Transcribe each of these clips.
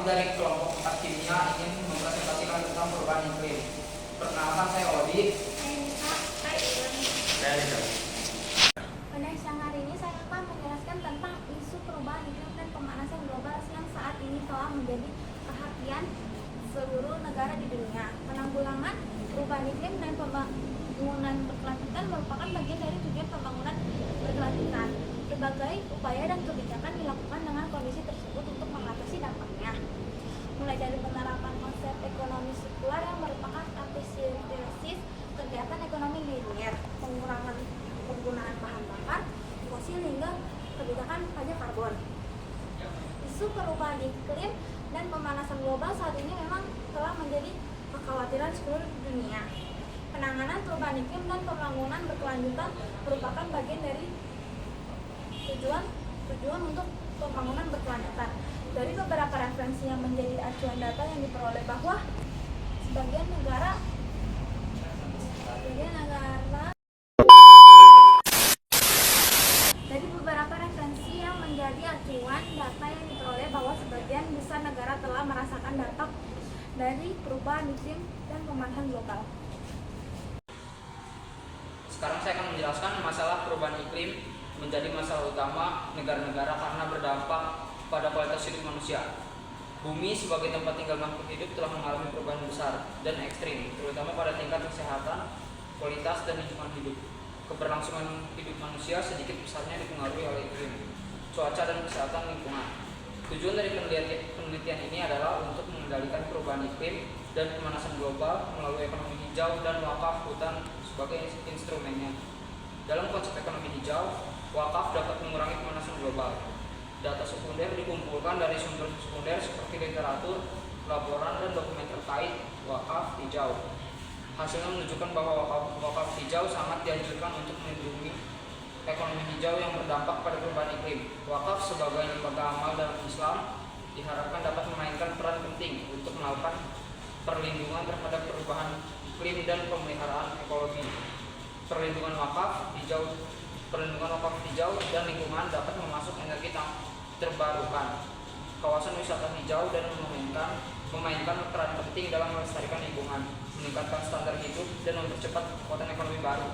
Kami dari kelompok 4 kimia ingin mempresentasikan tentang perubahan iklim. Perkenalkan, saya Odi. Saya Nisa. Saya Iwan. Saya Reza. Pada siang hari ini saya akan menjelaskan tentang isu perubahan iklim dan pemanasan global yang saat ini telah menjadi perhatian seluruh negara di dunia. Penanggulangan perubahan iklim dan pembangunan berkelanjutan merupakan bagian dari tujuan pembangunan berkelanjutan. Berbagai upaya dan kebijakan dilakukan dengan kondisi tersebut untuk mengatasi dampaknya. Mulai dari penerapan konsep ekonomi sirkular yang merupakan antisintesis kegiatan ekonomi linear, pengurangan penggunaan bahan bakar fosil hingga kebijakan pajak karbon. Isu perubahan iklim dan pemanasan global saat ini memang telah menjadi kekhawatiran seluruh dunia. Penanganan perubahan iklim dan pembangunan berkelanjutan merupakan bagian dari tujuan untuk pembangunan berkelanjutan. Dari beberapa referensi yang menjadi acuan data yang diperoleh bahwa sebagian negara dari beberapa referensi yang menjadi acuan data yang diperoleh bahwa sebagian besar negara telah merasakan dampak dari perubahan iklim dan pemanasan global. Sekarang saya akan menjelaskan masalah perubahan iklim menjadi masalah utama negara-negara karena berdampak pada kualitas hidup manusia. Bumi sebagai tempat tinggal makhluk hidup telah mengalami perubahan besar dan ekstrim, terutama pada tingkat kesehatan, kualitas, dan lingkungan hidup. Keberlangsungan hidup manusia sedikit besarnya dipengaruhi oleh iklim, cuaca, dan kesehatan lingkungan. Tujuan dari penelitian ini adalah untuk mengendalikan perubahan iklim dan pemanasan global melalui ekonomi hijau dan wakaf hutan sebagai instrumennya. Dalam konsep ekonomi hijau, wakaf dapat mengurangi pemanasan global. Data sekunder dikumpulkan dari sumber sekunder seperti literatur, laporan, dan dokumen terkait wakaf hijau. Hasilnya menunjukkan bahwa wakaf hijau sangat dianjurkan untuk melindungi ekonomi hijau yang berdampak pada perubahan iklim. Wakaf sebagai lembaga amal dalam Islam diharapkan dapat memainkan peran penting untuk melakukan perlindungan terhadap perubahan iklim dan pemeliharaan ekologi. Perlindungan wakaf hijau dan lingkungan dapat memasuk energi terbarukan, kawasan wisata hijau, dan memainkan peran penting dalam melestarikan lingkungan, meningkatkan standar hidup, dan mempercepat kekuatan ekonomi baru.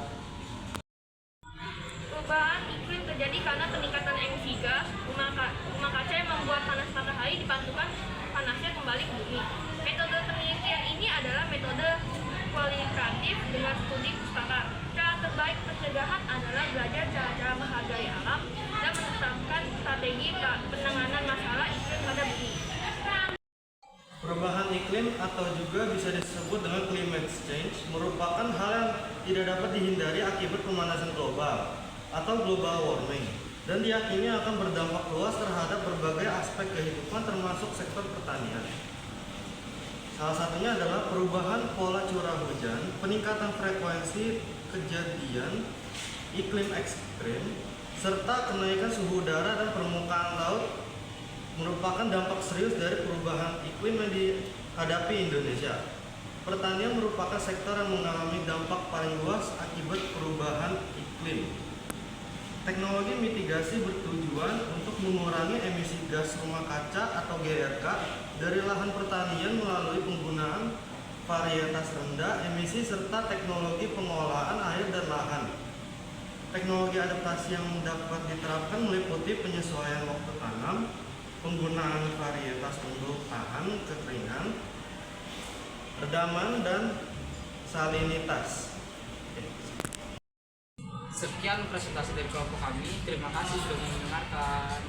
Perubahan iklim terjadi karena peningkatan emisi gas rumah kaca yang membuat panas matahari dipantulkan panasnya kembali ke bumi. Metode penelitian ini adalah metode kualitatif dengan studi pustaka. Cara terbaik pencegahan adalah belajar cara-cara menghargai alam dan menetapkan strategi penanganan masalah iklim pada bumi. Perubahan iklim atau juga bisa disebut dengan climate change merupakan hal yang tidak dapat dihindari akibat pemanasan global atau global warming dan diyakini akan berdampak luas terhadap berbagai aspek kehidupan termasuk sektor pertanian. Salah satunya adalah perubahan pola curah hujan, peningkatan frekuensi kejadian iklim ekstrim, serta kenaikan suhu udara dan permukaan laut merupakan dampak serius dari perubahan iklim yang dihadapi Indonesia. Pertanian merupakan sektor yang mengalami dampak paling luas akibat perubahan iklim. Teknologi mitigasi bertujuan untuk mengurangi emisi gas rumah kaca atau GRK dari lahan pertanian melalui penggunaan varietas rendah emisi serta teknologi pengolahan air dan lahan. Teknologi adaptasi yang dapat diterapkan meliputi penyesuaian waktu tanam, penggunaan varietas untuk tahan kekeringan, redaman, dan salinitas. Sekian presentasi dari kelompok kami. Terima kasih sudah mendengarkan.